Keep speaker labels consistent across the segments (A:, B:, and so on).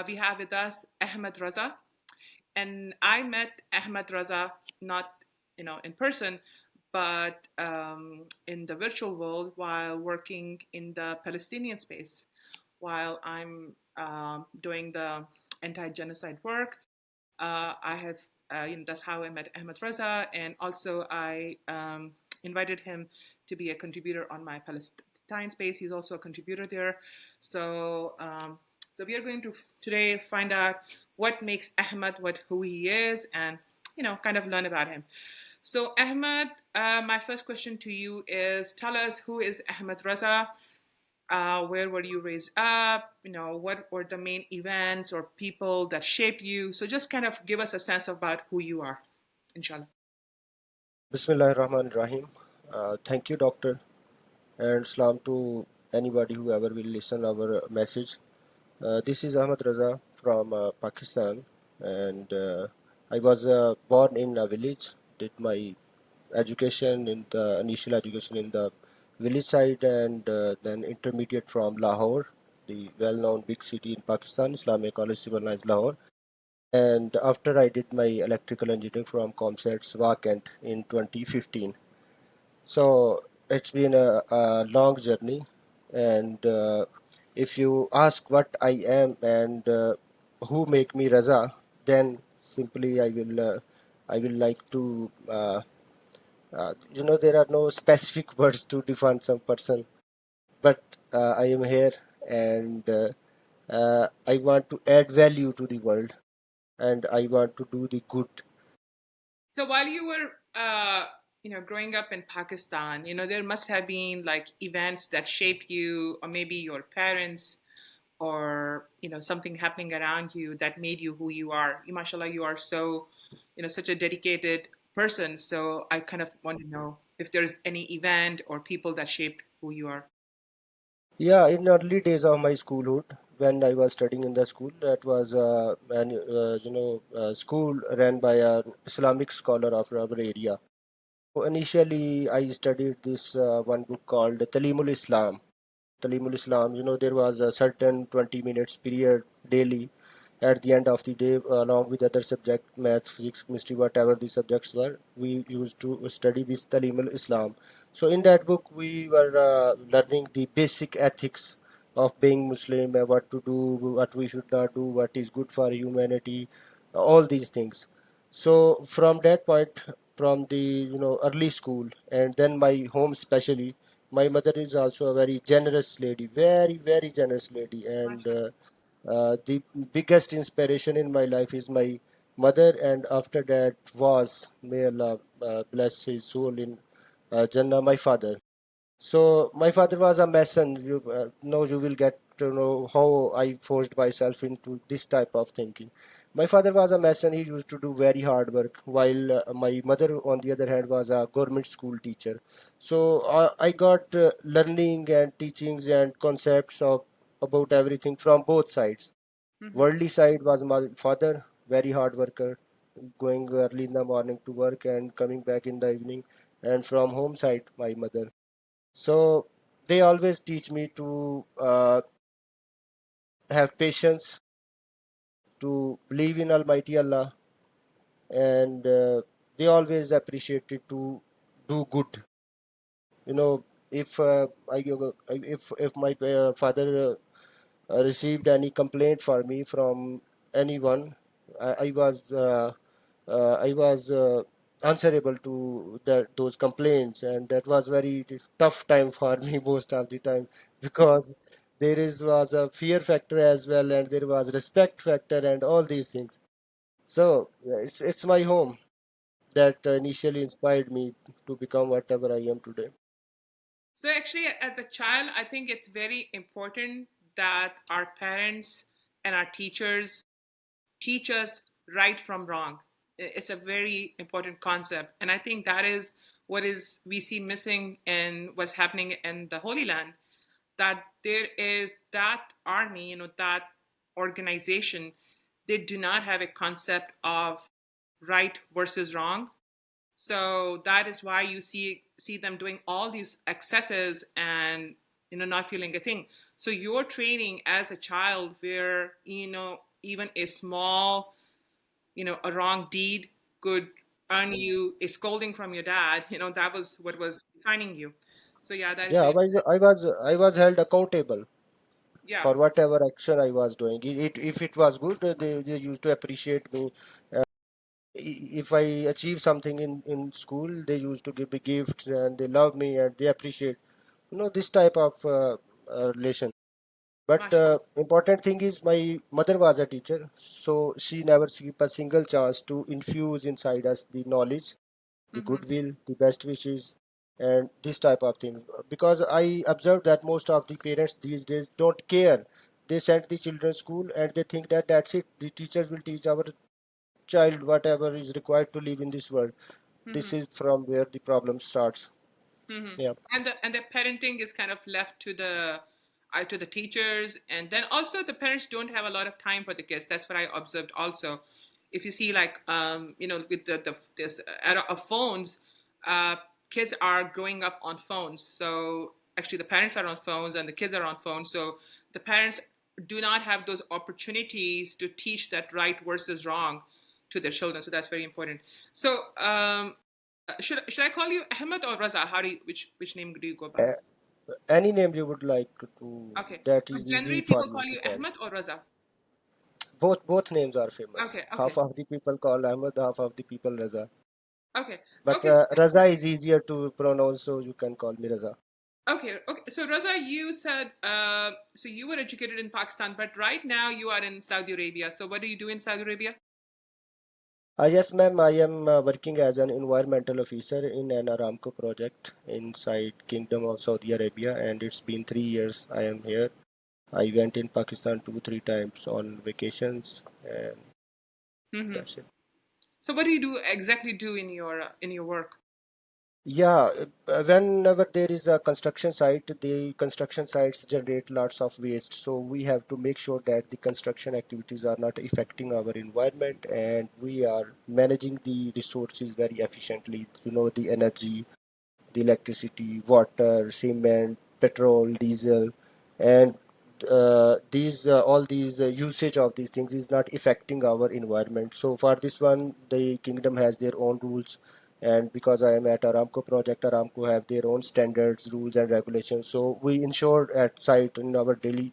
A: we have with us Ahmad Raza, and I met Ahmad Raza not in person, but in the virtual world while working in the Palestinian space, while I'm doing the anti-genocide work. I have that's how I met Ahmad Raza, and also I invited him to be a contributor on my Palestine space. He's also a contributor there. So so we are going to today find out what makes Ahmad who he is, and kind of learn about him. So Ahmad, my first question to you is: tell us, who is Ahmad Raza? Where were you raised up? What were the main events or people that shaped you? So just kind of give us a sense about who you are, inshallah.
B: Bismillahirrahmanirrahim. Thank you, Doctor, and salam to anybody who ever will listen our message. This is Ahmad Raza from Pakistan, and I was born in a village. Did my education in the initial education in the village side, and then intermediate from Lahore, the well-known big city in Pakistan, Islamic College Civil Lines, Lahore. And after I did my electrical engineering from ComSat Swakent in 2015. So it's been a long journey, and if you ask what I am and who make me Raza, then simply I will like to there are no specific words to define some person, but I am here and I want to add value to the world and I want to do the good.
A: So while you were, growing up in Pakistan, there must have been like events that shaped you, or maybe your parents, or something happening around you that made you who you are. Mashallah, you are so, such a dedicated person. So I kind of want to know if there's any event or people that shaped who you are.
B: Yeah, in early days of my schoolhood, when I was studying in the school, that was school ran by an Islamic scholar of our area. So initially, I studied this one book called Talimul Islam. Talimul Islam, there was a certain 20 minutes period daily at the end of the day, along with other subject, math, physics, chemistry, whatever the subjects were. We used to study this Talimul Islam. So in that book, we were learning the basic ethics of being Muslim, what to do, what we should not do, what is good for humanity, all these things. So from that point, from the early school and then my home especially, my mother is also a very generous lady, very generous lady, and
A: MashaAllah.
B: the biggest inspiration in my life is my mother, and after that was, may Allah bless his soul in Jannah, my father. So my father was a mason. You will get to know how I forced myself into this type of thinking. My father was a mason. He used to do very hard work, while my mother, on the other hand, was a government school teacher. So I got learning and teachings and concepts of about everything from both sides.
A: Hmm.
B: Worldly side was my father, very hard worker, going early in the morning to work and coming back in the evening, and from home side, my mother. So they always teach me to have patience, to believe in Almighty Allah, and they always appreciate it to do good. You know, if my father received any complaint for me from anyone, I was answerable to those complaints, and that was very tough time for me most of the time, because there is was a fear factor as well, and there was respect factor and all these things. So yeah, it's my home that initially inspired me to become whatever I am today.
A: So actually, as a child, I think it's very important that our parents and our teachers teach us right from wrong. It's a very important concept, and I think that is what is we see missing in what's happening in the Holy Land. That there is that army, that organization, they do not have a concept of right versus wrong. So that is why you see them doing all these excesses and not feeling a thing. So your training as a child, where even a small, a wrong deed could earn you a scolding from your dad, that was what was defining you. So yeah, that is
B: Yeah,
A: really,
B: I was held accountable
A: yeah.
B: for whatever action I was doing. If it was good, they used to appreciate me. If I achieve something in school, they used to give me gifts and they love me and they appreciate. This type of relation. But
A: Mashallah.
B: important thing is my mother was a teacher, so she never skipped a single chance to infuse inside us the knowledge, the
A: Hmm.
B: goodwill, the best wishes, and this type of thing. Because I observed that most of the parents these days don't care. They send the children school and they think that that's it. The teachers will teach our child whatever is required to live in this world. This
A: Hmm.
B: is from where the problem starts.
A: Hmm.
B: Yeah.
A: And the parenting is kind of left to the teachers, and then also the parents don't have a lot of time for the kids. That's what I observed also. If you see, like, with this era of phones, uh, kids are growing up on phones. So actually the parents are on phones and the kids are on phones, so the parents do not have those opportunities to teach that right versus wrong to their children. So that's very important. So should I call you Ahmed or Raza? How do you, which name do you go by?
B: Uh, any name you would like to,
A: Okay.
B: that
A: So
B: is easy
A: generally
B: for
A: people
B: you
A: call
B: to
A: you
B: call.
A: Ahmed or Raza.
B: Both names are famous.
A: Okay,
B: Half
A: okay,
B: of the people call Ahmad, half of the people Raza.
A: okay,
B: But
A: okay,
B: Raza is easier to pronounce, so you can call me Raza.
A: okay. So Raza, you said so you were educated in Pakistan, but right now you are in Saudi Arabia. So what do you do in Saudi Arabia?
B: Yes, ma'am, I am working as an environmental officer in an Aramco project inside Kingdom of Saudi Arabia, and it's been 3 years I am here. I went in Pakistan two, three times on vacations, and
A: Hmm.
B: that's it.
A: So what do you do exactly do in your work?
B: Yeah, whenever there is a construction site, the construction sites generate lots of waste. So we have to make sure that the construction activities are not affecting our environment and we are managing the resources very efficiently. The energy, the electricity, water, cement, petrol, diesel, and these all these usage of these things is not affecting our environment. So for this one, the kingdom has their own rules, and because I am at Aramco project, Aramco have their own standards, rules, and regulations. So we ensure at site in our daily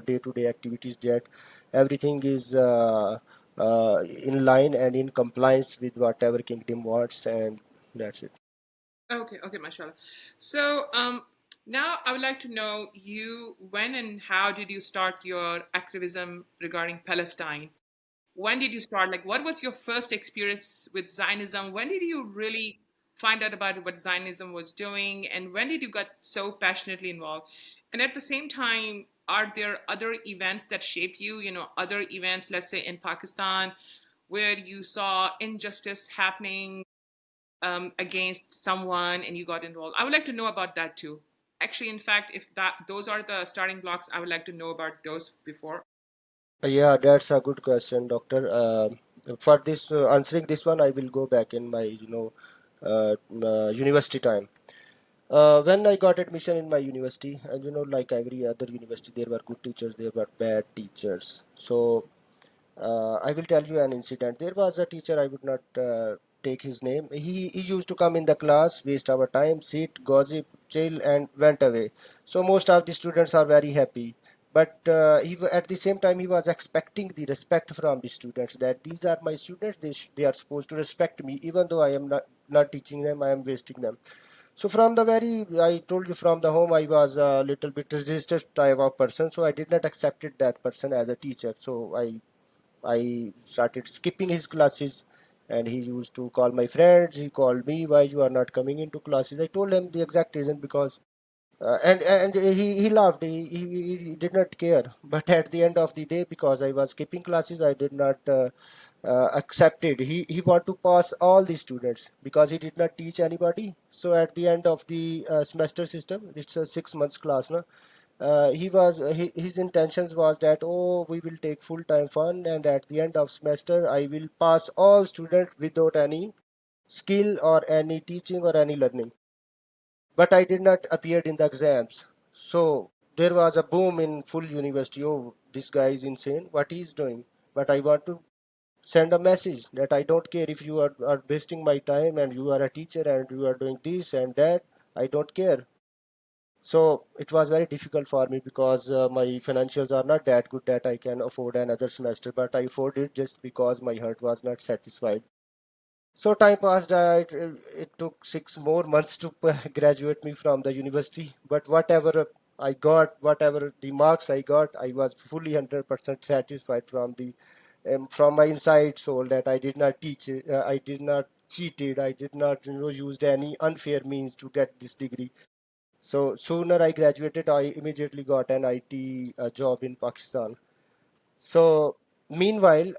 B: day-to-day activities that everything is in line and in compliance with whatever kingdom wants, and that's it.
A: Okay, okay, mashallah. So now I would like to know you when and how did you start your activism regarding Palestine? When did you start? Like, what was your first experience with Zionism? When did you really find out about what Zionism was doing? And when did you get so passionately involved? And at the same time, are there other events that shape you? Other events, let's say in Pakistan, where you saw injustice happening against someone and you got involved? I would like to know about that too. Actually, in fact, if that those are the starting blocks, I would like to know about those before.
B: Yeah, that's a good question, doctor. For this answering this one, I will go back in my university time. When I got admission in my university, and like every other university, there were good teachers, there were bad teachers. So I will tell you an incident. There was a teacher, I would not take his name. He used to come in the class, waste our time, sit, gossip, chill, and went away. So most of the students are very happy. But at the same time, he was expecting the respect from the students that these are my students, they are supposed to respect me, even though I am not teaching them, I am wasting them. So from the very, I told you from the home, I was a little bit resistant type of person. So I did not accepted that person as a teacher. So I started skipping his classes, and he used to call my friends. He called me, why you are not coming into classes? I told him the exact reason, because and he laughed. He did not care. But at the end of the day, because I was skipping classes, I did not accept it. He want to pass all the students because he did not teach anybody. So at the end of the semester system, it's a 6 months class, no? His intentions was that, oh, we will take full time fun, and at the end of semester I will pass all students without any skill or any teaching or any learning. But I did not appear in the exams. So there was a boom in full university. Oh, this guy is insane. What he is doing? But I want to send a message that I don't care if you are wasting my time and you are a teacher and you are doing this and that. I don't care. So it was very difficult for me because my financials are not that good that I can afford another semester, but I afforded it just because my heart was not satisfied. So time passed. It took 6 more months to graduate me from the university. But whatever I got, whatever the marks I got, I was fully 100% satisfied from my inside soul that I did not I did not cheated, I did not used any unfair means to get this degree. So sooner I graduated, I immediately got an IT job in Pakistan. So meanwhile,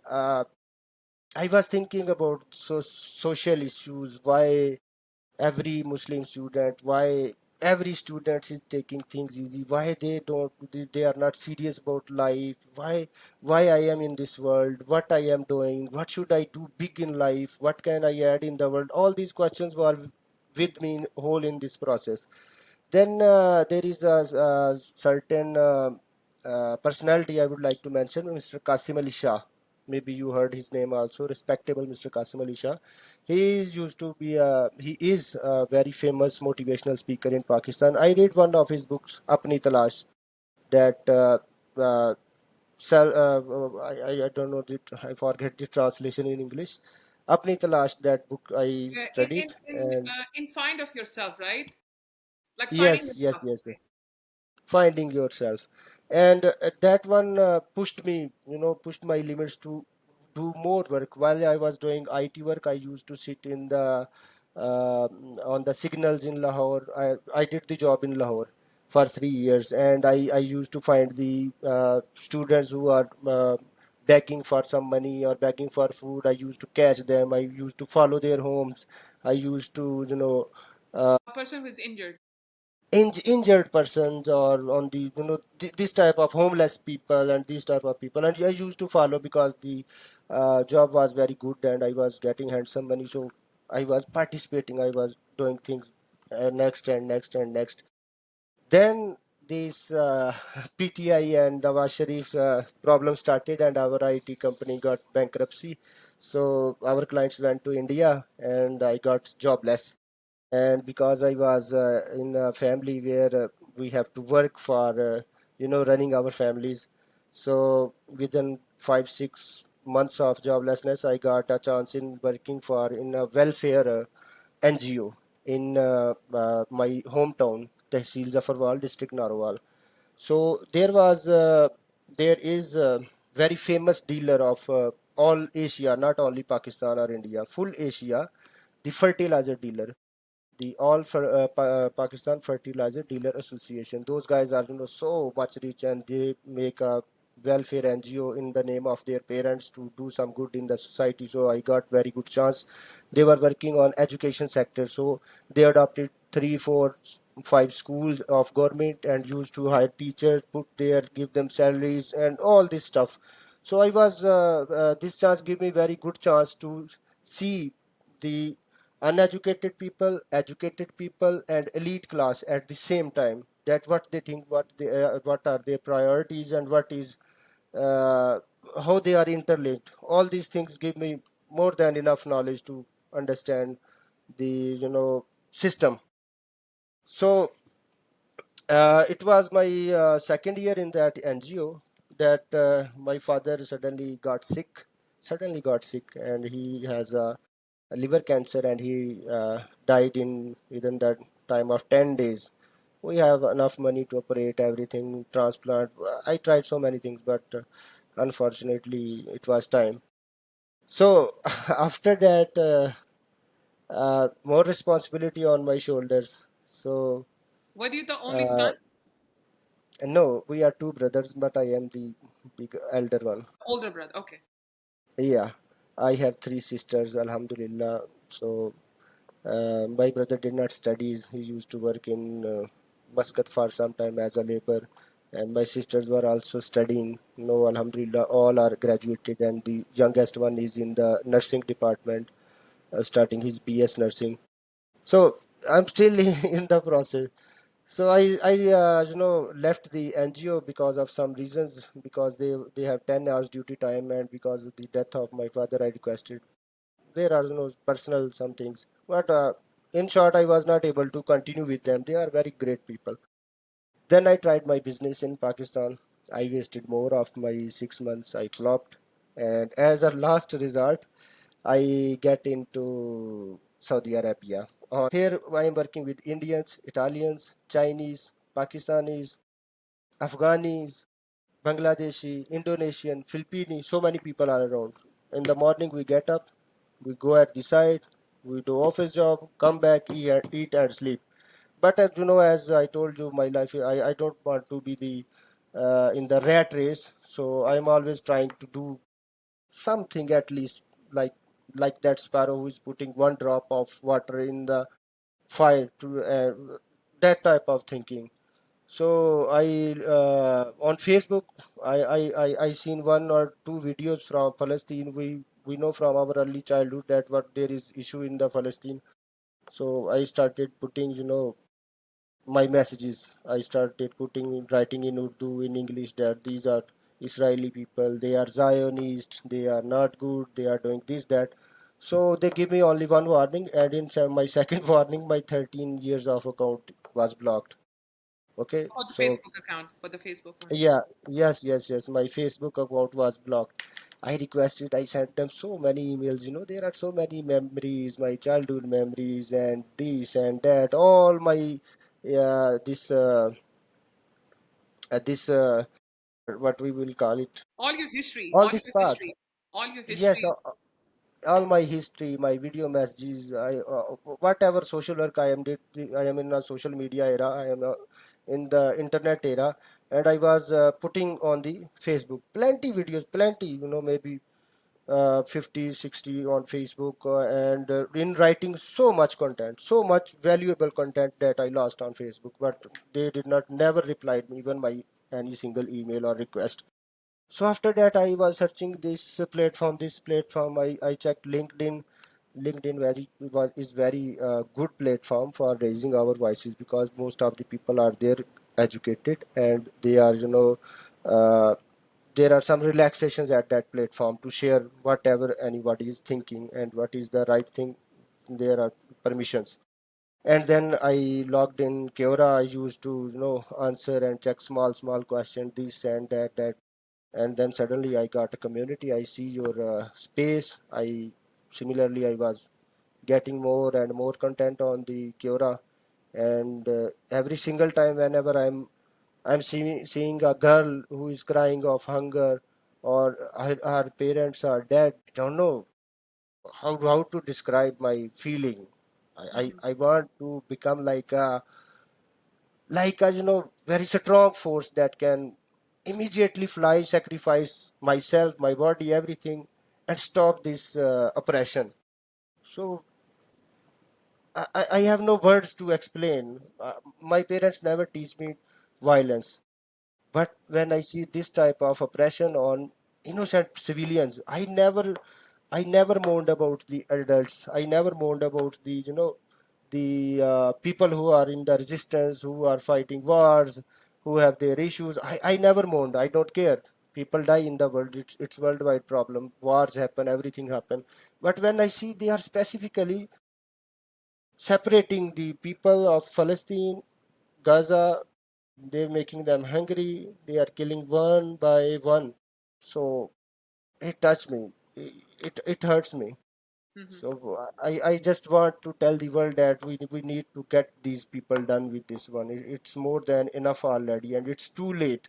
B: I was thinking about social issues, why every Muslim student, why every student is taking things easy, why they are not serious about life, why I am in this world, what I am doing, what should I do big in life, what can I add in the world. All these questions were with me whole in this process. Then there is a certain personality I would like to mention, Mr. Qasim Ali Shah. Maybe you heard his name also, respectable Mr. Qasim Ali Shah. He is a very famous motivational speaker in Pakistan. I read one of his books, Apni Talash, that uh, I don't know, I forget the translation in English. Apni Talash, that book I studied, and
A: In find of yourself, right? Like finding
B: yes, yes,
A: yourself.
B: yes, yes. Finding yourself, and that one pushed my limits to do more work. While I was doing IT work, I used to sit in the on the signals in Lahore. I did the job in Lahore for 3 years, and I used to find the students who are begging for some money or begging for food. I used to catch them. I used to follow their homes. I used to
A: A person who is injured.
B: injured persons, or on the this type of homeless people and these type of people, and I used to follow because the job was very good and I was getting handsome money, so I was participating, I was doing things next and next and next. Then this PTI and Nawaz Sharif problem started and our IT company got bankruptcy, so our clients went to India and I got jobless. And because I was in a family where we have to work for running our families, so within 5 6 months of joblessness, I got a chance in working for in a welfare NGO in my hometown, Tehsil Zafarwal, district Narwal. So there is a very famous dealer of all Asia, not only Pakistan or India, full Asia, the fertilizer dealer, the All for Pakistan Fertilizer Dealer Association. Those guys are so much rich and they make a welfare NGO in the name of their parents to do some good in the society. So I got very good chance. They were working on education sector, so they adopted 3 4 5 schools of government and used to hire teachers, put there, give them salaries and all this stuff. So I was this chance gave me very good chance to see the uneducated people, educated people, and elite class at the same time. That what they think, what are their priorities, and what is uh, how they are interlinked. All these things give me more than enough knowledge to understand the system. So it was my second year in that NGO that my father suddenly got sick, and he has a liver cancer, and he died in within that time of 10 days. We have enough money to operate everything, transplant. I tried so many things, but unfortunately, it was time. So after that, more responsibility on my shoulders. So
A: Were you the only
B: uh,
A: son?
B: no, we are two brothers, but I am the big elder one.
A: Older brother. Okay.
B: Yeah, I have three sisters, Alhamdulillah. So my brother did not study. He used to work in Muscat for some time as a labor, and my sisters were also studying. No, Alhamdulillah, all are graduated, and the youngest one is in the nursing department, starting his BS nursing. So I'm still in the process. So left the NGO because of some reasons, because they have 10 hours duty time, and because of the death of my father, I requested. There are personal some things, but in short, I was not able to continue with them. They are very great people. Then I tried my business in Pakistan. I wasted more of my 6 months. I flopped, and as a last result, I get into Saudi Arabia. Here I am working with Indians, Italians, Chinese, Pakistanis, Afghanis, Bangladeshi, Indonesian, Filipino. So many people are around. In the morning we get up, we go at the site, we do office job, come back, eat and sleep. But as I told you, my life, I don't want to be the in the rat race. So I'm always trying to do something, at least, like that sparrow who is putting one drop of water in the fire, to that type of thinking. So I on Facebook, I seen one or two videos from Palestine. We know from our early childhood that what there is issue in the Palestine. So I started putting my messages. I started writing in Urdu, in English, that these are Israeli people, they are Zionists, they are not good, they are doing this, that. So they give me only one warning, and in my second warning, my 13 years of account was blocked. Okay,
A: For the
B: so
A: Facebook account, for the Facebook one.
B: yeah, yes, my Facebook account was blocked. I requested, I sent them so many emails. There are so many memories, my childhood memories, and this and that, all my, yeah, this what we will call it,
A: All your history,
B: all
A: all
B: this
A: your
B: part.
A: history, all your
B: Yes,
A: history is.
B: all my history, my video messages, whatever social work I am in a social media era. I am in the internet era, and I was putting on the Facebook plenty videos, plenty, maybe 50, 60 on Facebook, and in writing so much content, so much valuable content that I lost on Facebook. But they did not never replied me even my any single email or request. So after that, I was searching this platform. I checked LinkedIn. LinkedIn is very good platform for raising our voices, because most of the people are there educated, and they are uh, there are some relaxations at that platform to share whatever anybody is thinking and what is the right thing. There are permissions. And then I logged in Quora. I used to answer and check small questions, this and that. And then suddenly I got a community. I see your space. I was getting more and more content on the Quora, and every single time whenever I'm seeing a girl who is crying of hunger, or her parents are dead, I don't know how to describe my feeling.
A: Mhm.
B: I want to become like a very strong force that can immediately fly, sacrifice myself, my body, everything, and stop this oppression. So I have no words to explain. My parents never teach me violence, but when I see this type of oppression on innocent civilians, I never moaned about the adults. I never moaned about the people who are in the resistance, who are fighting wars, who have their issues. I never moaned. I don't care. People die in the world. It's worldwide problem. Wars happen. Everything happen. But when I see they are specifically separating the people of Palestine, Gaza, they're making them hungry. They are killing one by one. So it touched me. It hurts me.
A: Mhm.
B: So I just want to tell the world that we need to get these people done with this one. It's more than enough already, and it's too late.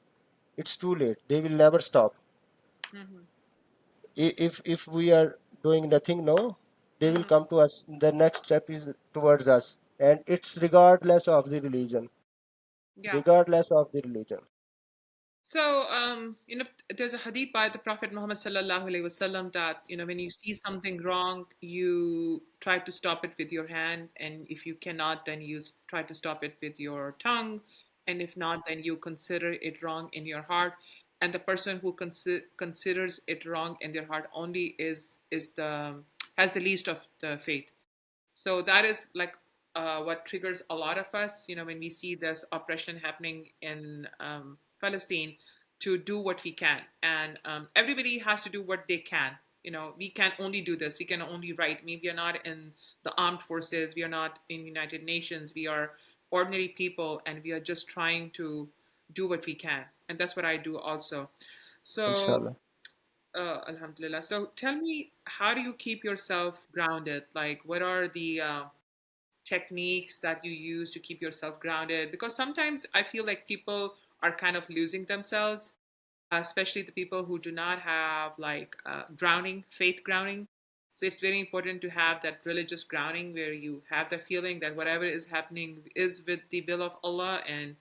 B: It's too late. They will never stop.
A: Mhm.
B: If we are doing nothing now, they will
A: Mhm.
B: come to us. The next step is towards us, and it's regardless of the religion.
A: Yeah.
B: Regardless of the religion.
A: So, there's a hadith by the Prophet Muhammad sallallahu alaihi wasallam that when you see something wrong, you try to stop it with your hand, and if you cannot, then you try to stop it with your tongue, and if not, then you consider it wrong in your heart. And the person who considers it wrong in their heart only is the has the least of the faith. So that is like what triggers a lot of us, when we see this oppression happening in Palestine, to do what we can. And everybody has to do what they can. We can only do this. We can only write. I mean, we are not in the armed forces. We are not in United Nations. We are ordinary people, and we are just trying to do what we can. And that's what I do also. So,
B: Inshallah.
A: Alhamdulillah. So, tell me, how do you keep yourself grounded? Like, what are the techniques that you use to keep yourself grounded? Because sometimes I feel like people are kind of losing themselves, especially the people who do not have like grounding, faith grounding. So it's very important to have that religious grounding where you have the feeling that whatever is happening is with the will of Allah, and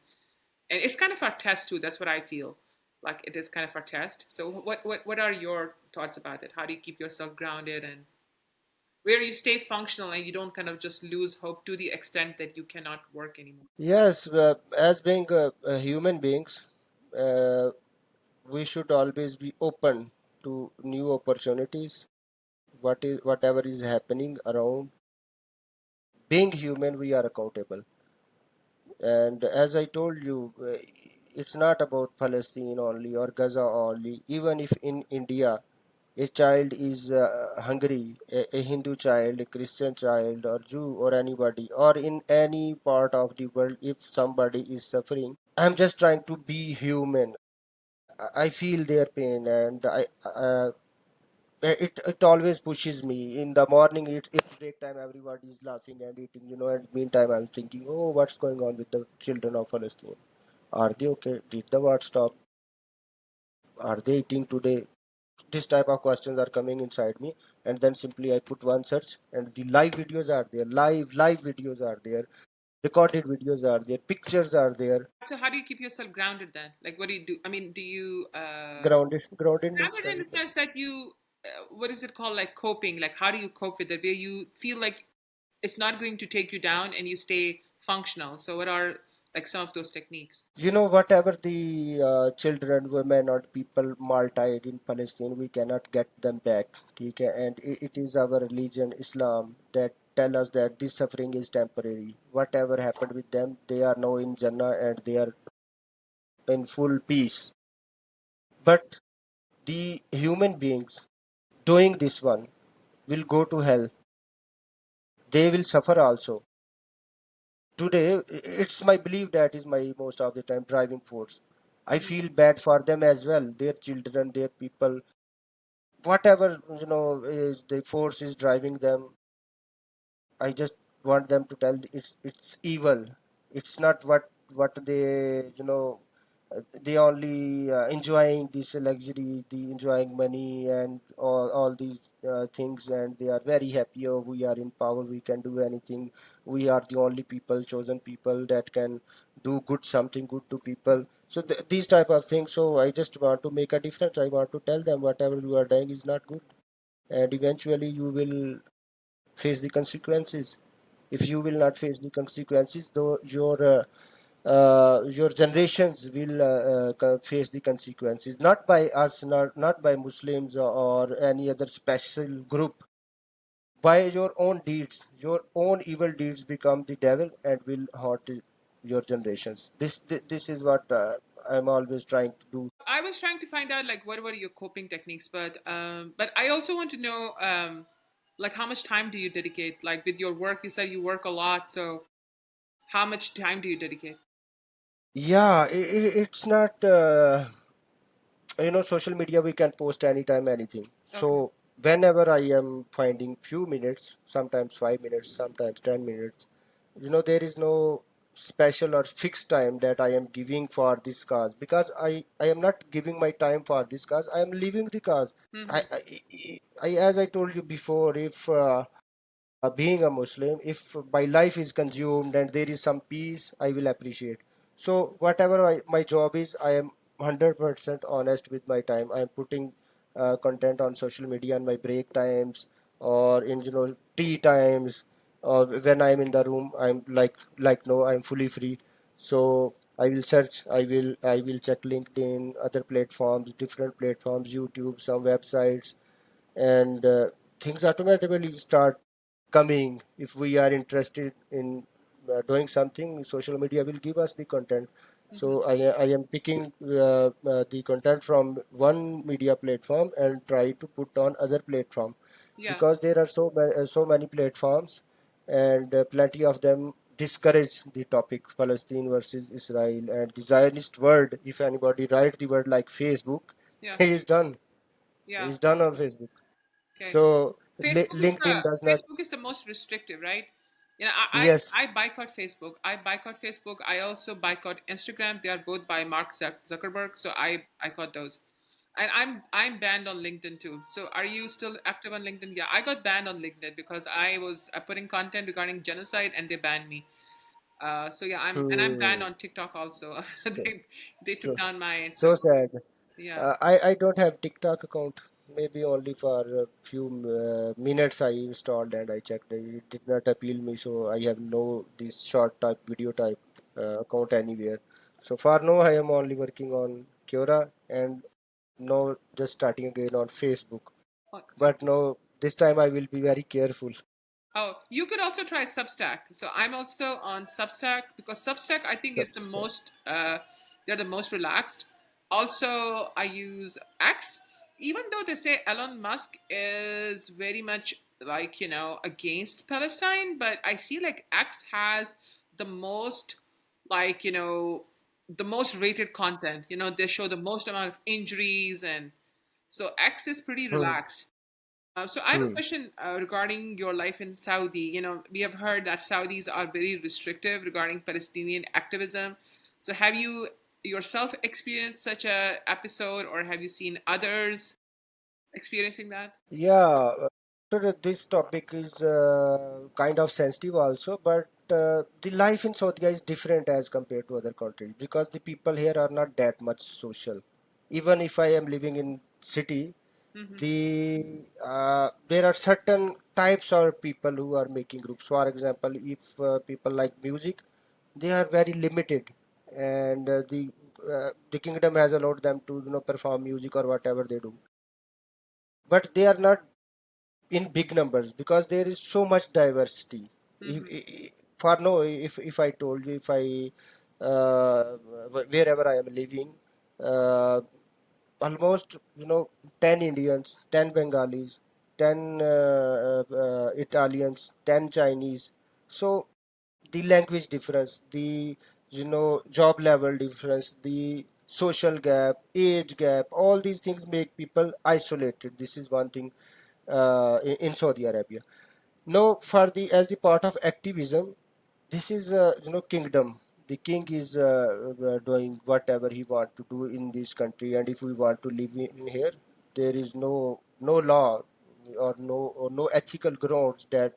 A: it's kind of a test too. That's what I feel like, it is kind of a test. So what are your thoughts about it? How do you keep yourself grounded, and where you stay functional and you don't kind of just lose hope to the extent that you cannot work anymore?
B: Yes, as being human beings, uh, we should always be open to new opportunities. Whatever is happening around, being human, we are accountable. And as I told you, it's not about Palestine only or Gaza only. Even if in India a child is hungry, a Hindu child, a Christian child, or Jew, or anybody, or in any part of the world, if somebody is suffering, I'm just trying to be human. I feel their pain, and it always pushes me. In the morning, it's break time, everybody is laughing and eating, and meantime, I'm thinking, oh, what's going on with the children of Palestine? Are they okay? Did the war stop? Are they eating today? This type of questions are coming inside me, and then simply I put one search, and the live videos are there. Live videos are there. Recorded videos are there. Pictures are there.
A: So how do you keep yourself grounded then? Like, what do you do? I mean, do you
B: Grounded means
A: grounded in the sense
B: kindness.
A: that you what is it called, like coping? Like, how do you cope with it where you feel like it's not going to take you down and you stay functional? So what are like some of those techniques?
B: Whatever the children, women, or people martyred in Palestine, we cannot get them back. Okay? And it is our religion, Islam, that tell us that this suffering is temporary. Whatever happened with them, they are now in Jannah and they are in full peace. But the human beings doing this one will go to hell. They will suffer also. Today, it's my belief that is my most of the time driving force. I
A: Hmm.
B: feel bad for them as well, their children, their people, whatever is the force is driving them. I just want them to tell it's evil. It's not what they they only enjoying this luxury, the enjoying money and all these things, and they are very happy. Oh, we are in power. We can do anything. We are the only people, chosen people that can do good, something good to people. So these type of things. So I just want to make a difference. I want to tell them whatever you are doing is not good, and eventually you will face the consequences. If you will not face the consequences, though your generations will face the consequences, not by us, not by Muslims or any other special group. By your own deeds, your own evil deeds become the devil and will haunt your generations. This is what I'm always trying to do.
A: I was trying to find out like what were your coping techniques, but I also want to know like how much time do you dedicate? Like with your work, you said you work a lot, so how much time do you dedicate?
B: Yeah, it's not. Social media, we can post anytime anything. So
A: Okay.
B: whenever I am finding few minutes, sometimes 5 minutes, sometimes 10 minutes, there is no special or fixed time that I am giving for this cause, because I am not giving my time for this cause. I am leaving the cause.
A: Hmm.
B: As I told you before, if being a Muslim, if my life is consumed and there is some peace, I will appreciate. So whatever my job is, I am 100% honest with my time. I am putting content on social media in my break times, or in tea times, or when I am in the room. I'm like no, I'm fully free. So I will search. I will check LinkedIn, other platforms, different platforms, YouTube, some websites, and things automatically start coming. If we are interested in doing something, social media will give us the content.
A: Hmm.
B: So I am picking the content from one media platform and try to put on other platform,
A: Yeah,
B: because there are so many platforms, and plenty of them discourage the topic Palestine versus Israel and the Zionist word. If anybody writes the word like Facebook,
A: yeah,
B: he is done. He
A: yeah.
B: is done on Facebook.
A: Okay.
B: So
A: Facebook is
B: LinkedIn does not.
A: Facebook is the most restrictive, right?
B: Yes.
A: I boycott Facebook. I boycott Facebook. I also boycott Instagram. They are both by Mark Zuckerberg, so I boycott those. And I'm banned on LinkedIn too. So are you still active on LinkedIn? Yeah, I got banned on LinkedIn because I was putting content regarding genocide and they banned me. So yeah, I'm banned
B: Hmm.
A: on TikTok also.
B: So
A: They took
B: so
A: down my
B: so
A: so
B: sad.
A: yeah.
B: I don't have TikTok account. Maybe only for a few minutes I installed and I checked. It did not appeal me, so I have no this short type video type account anywhere. So far now I am only working on Quora, and now just starting again on Facebook. But no, this time I will be very careful.
A: Oh, you could also try Substack. So I'm also on Substack because Substack I think is the
B: Subscribe.
A: most they're the most relaxed. Also, I use X, even though they say Elon Musk is very much like against Palestine, but I see like X has the most like the most rated content. They show the most amount of injuries and so X is pretty
B: Hmm.
A: relaxed. So I have a
B: Hmm.
A: question regarding your life in Saudi. We have heard that Saudis are very restrictive regarding Palestinian activism. So have you yourself experienced such a episode, or have you seen others experiencing that?
B: Yeah, this topic is kind of sensitive also, but the life in Saudi is different as compared to other countries, because the people here are not that much social. Even if I am living in city,
A: Mm-hmm.
B: there are certain types of people who are making groups. For example, if people like music, they are very limited, and the kingdom has allowed them to perform music or whatever they do, but they are not in big numbers because there is so much diversity. If,
A: Mm-hmm.
B: for no, if I told you, if I wherever I am living, uh, almost 10 Indians, 10 Bengalis, 10 Italians, 10 Chinese. So the language difference, the job level difference, the social gap, age gap, all these things make people isolated. This is one thing in Saudi Arabia. Now, for the as the part of activism, this is kingdom. The king is doing whatever he want to do in this country, and if we want to live in here, there is no law or no ethical grounds that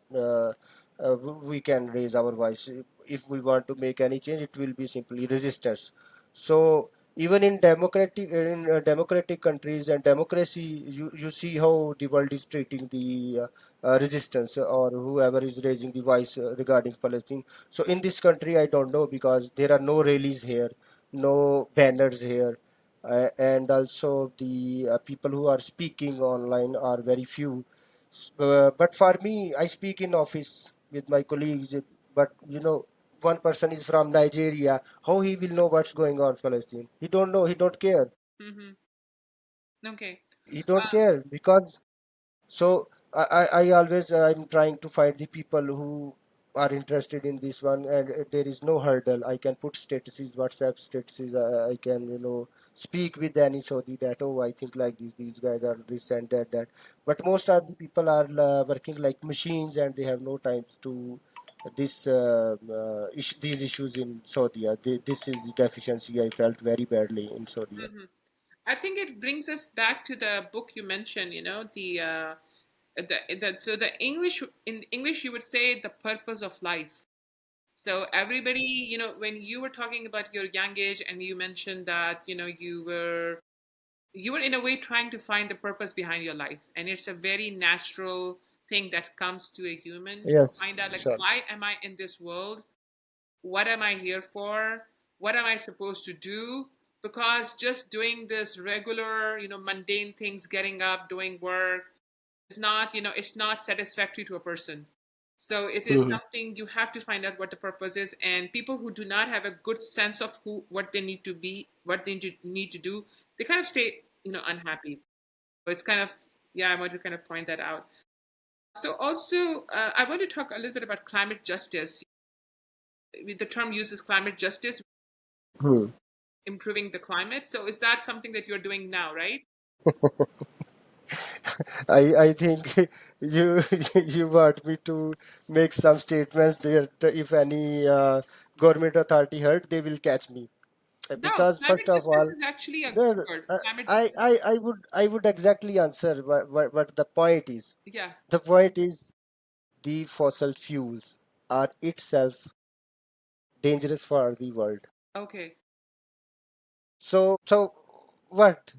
B: we can raise our voice. If we want to make any change, it will be simply resistance. So even in democratic countries and democracy, you see how the world is treating the resistance or whoever is raising the voice regarding Palestine. So in this country, I don't know, because there are no rallies here, no banners here, and also the people who are speaking online are very few. But for me, I speak in office with my colleagues. But one person is from Nigeria. How he will know what's going on Palestine? He don't know. He don't care.
A: Mm-hmm. Okay.
B: He don't care because so I always I'm trying to find the people who are interested in this one, and there is no hurdle. I can put statuses, WhatsApp statuses. I can speak with any Saudi that, oh, I think like this. These guys are this and that. But most of the people are working like machines, and they have no time to these issues in Saudi. This is the deficiency I felt very badly in Saudi.
A: Mm-hmm. I think it brings us back to the book you mentioned. So the English in English you would say the purpose of life. So everybody, when you were talking about your young age and you mentioned that, you were in a way trying to find the purpose behind your life. And it's a very natural thing that comes to a human to
B: Yes,
A: find out like
B: sure.
A: why am I in this world? What am I here for? What am I supposed to do? Because just doing this regular, mundane things, getting up, doing work, it's not satisfactory to a person. So it is
B: Mhm.
A: something you have to find out what the purpose is. And people who do not have a good sense of who, what they need to be, what they need to do, they kind of stay, unhappy. So it's kind of, yeah, I want to kind of point that out. So also, I want to talk a little bit about climate justice. The term uses climate justice,
B: Hmm.
A: improving the climate. So is that something that you're doing now, right?
B: I think you you want me to make some statements that if any government authority heard, they will catch me.
A: No,
B: Because
A: climate
B: first of
A: justice
B: all,
A: is actually a good
B: there,
A: word.
B: uh,
A: Climate
B: I,
A: justice.
B: I I would exactly answer what the point is.
A: Yeah.
B: The point is the fossil fuels are itself dangerous for the world.
A: Okay.
B: So what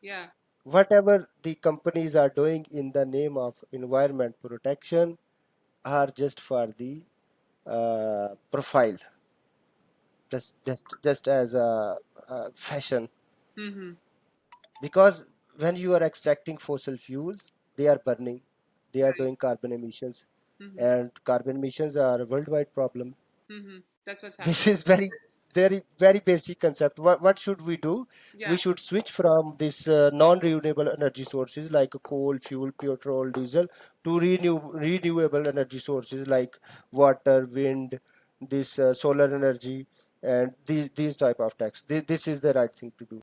A: Yeah.
B: whatever the companies are doing in the name of environment protection are just for the profile, just as a fashion.
A: Mm-hmm.
B: Because when you are extracting fossil fuels, they are burning, they are
A: Right.
B: doing carbon emissions,
A: Mm-hmm.
B: and carbon emissions are a worldwide problem.
A: Mm-hmm. That's what's
B: This
A: happening.
B: is very basic concept. What should we do? We
A: Yeah.
B: should switch from this non-renewable energy sources like coal, fuel, petrol, diesel to renewable energy sources like water, wind, this solar energy, and these type of tax. This is the right thing to do.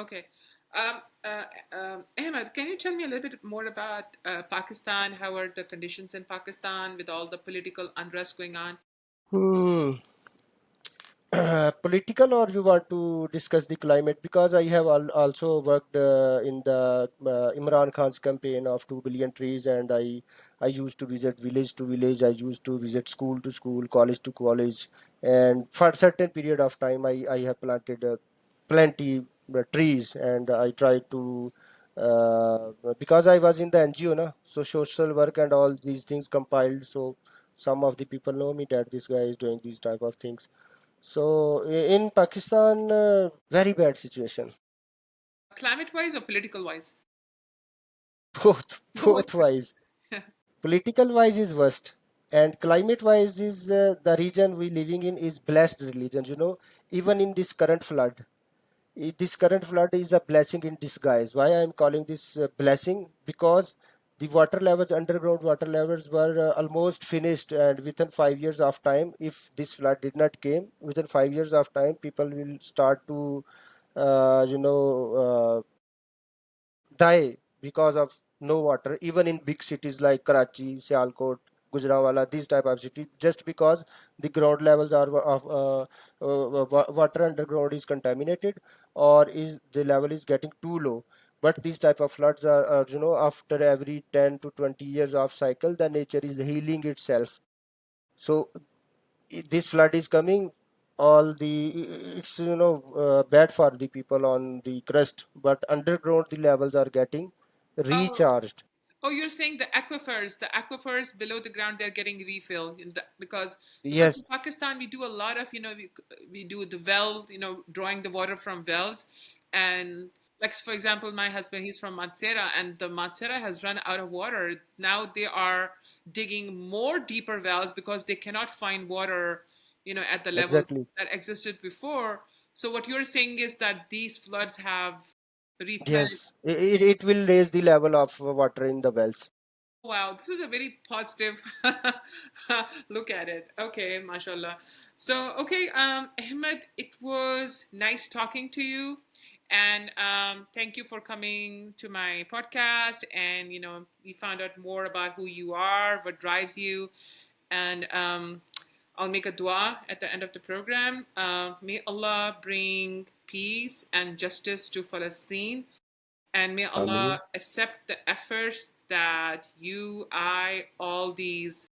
A: Okay. Ahmed, can you tell me a little bit more about Pakistan? How are the conditions in Pakistan with all the political unrest going on?
B: Hmm. Political, or you want to discuss the climate? Because I have also worked in the Imran Khan's campaign of 2 billion trees, and I used to visit village to village. I used to visit school to school, college to college, and for a certain period of time, I have planted plenty trees, and I tried to because I was in the NGO, na, so social work and all these things compiled. So some of the people know me that this guy is doing these type of things. So in Pakistan, very bad situation.
A: Climate wise or political wise?
B: Both,
A: Both.
B: both wise. Political wise is worst, and climate wise is the region we living in is blessed religion. Even in this current flood, this current flood is a blessing in disguise. Why I am calling this blessing? Because the water levels, underground water levels, were almost finished, and within 5 years of time, if this flood did not came, within 5 years of time, people will start to, uh, you know, uh, die because of no water. Even in big cities like Karachi, Sialkot, Gujranwala, these type of cities, just because the ground levels are of water underground is contaminated, or is the level is getting too low. But these type of floods are after every 10 to 20 years of cycle, the nature is healing itself. So this flood is coming, all the it's bad for the people on the crest, but underground the levels are getting
A: Oh,
B: recharged.
A: oh, you're saying the aquifers below the ground, they're getting refilled because in
B: Yes,
A: Pakistan we do a lot of we do the well, drawing the water from wells, and like for example, my husband, he's from Matsera, and the Matsera has run out of water. Now they are digging more deeper wells because they cannot find water, at the levels
B: exactly.
A: that existed before. So what you're saying is that these floods have replenished.
B: Yes, it will raise the level of water in the wells.
A: Wow, this is a very positive look at it. Okay, mashallah. So, okay, Ahmed, it was nice talking to you. And thank you for coming to my podcast. And, we found out more about who you are, what drives you. And I'll make a dua at the end of the program. May Allah bring peace and justice to Palestine, and may Allah
B: Ameen.
A: accept the efforts that you, I, all these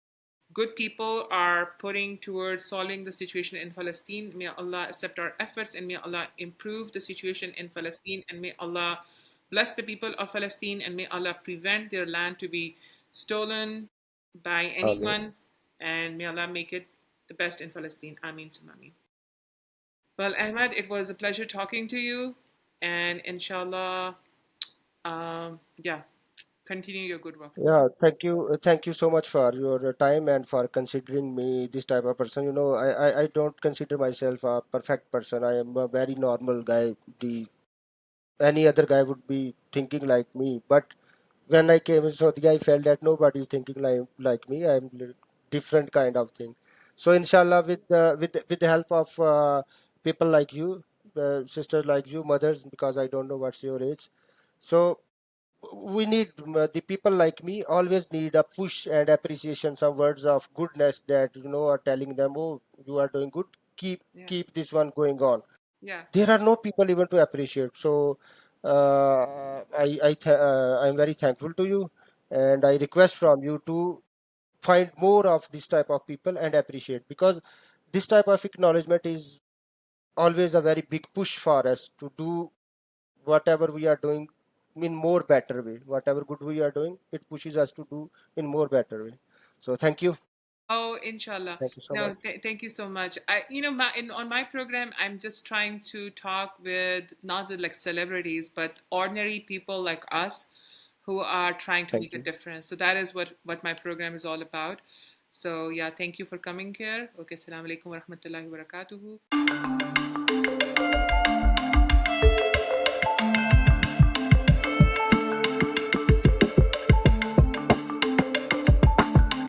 A: good people are putting towards solving the situation in Palestine. May Allah accept our efforts, and may Allah improve the situation in Palestine, and may Allah bless the people of Palestine, and may Allah prevent their land to be stolen by
B: Ameen.
A: anyone, and may Allah make it the best in Palestine. Ameen summa ameen. Well, Ahmad, it was a pleasure talking to you, and inshallah, yeah, Continue your good work.
B: Yeah, thank you so much for your time and for considering me this type of person. I don't consider myself a perfect person. I am a very normal guy. The Any other guy would be thinking like me, but when I came in Saudi, I felt that nobody's thinking like me. I'm different kind of thing. So inshallah, with the help of people like you, sisters like you, mothers, because I don't know what's your age. So we need the people like me always need a push and appreciation, some words of goodness that are telling them, oh, you are doing good. Keep
A: Yeah.
B: keep this one going on.
A: Yeah.
B: There are no people even to appreciate. So I'm very thankful to you, and I request from you to find more of this type of people and appreciate, because this type of acknowledgement is always a very big push for us to do whatever we are doing in more better way. Whatever good we are doing, it pushes us to do in more better way. So
A: Oh, inshallah.
B: thank you so
A: No,
B: much.
A: thank you so much. On my program, I'm just trying to talk with not with like celebrities, but ordinary people like us who are trying to
B: Thank
A: make a
B: you.
A: difference. So that is what my program is all about. So yeah, thank you for coming here. Okay, assalamu alaikum wa rahmatullahi wa barakatuhu.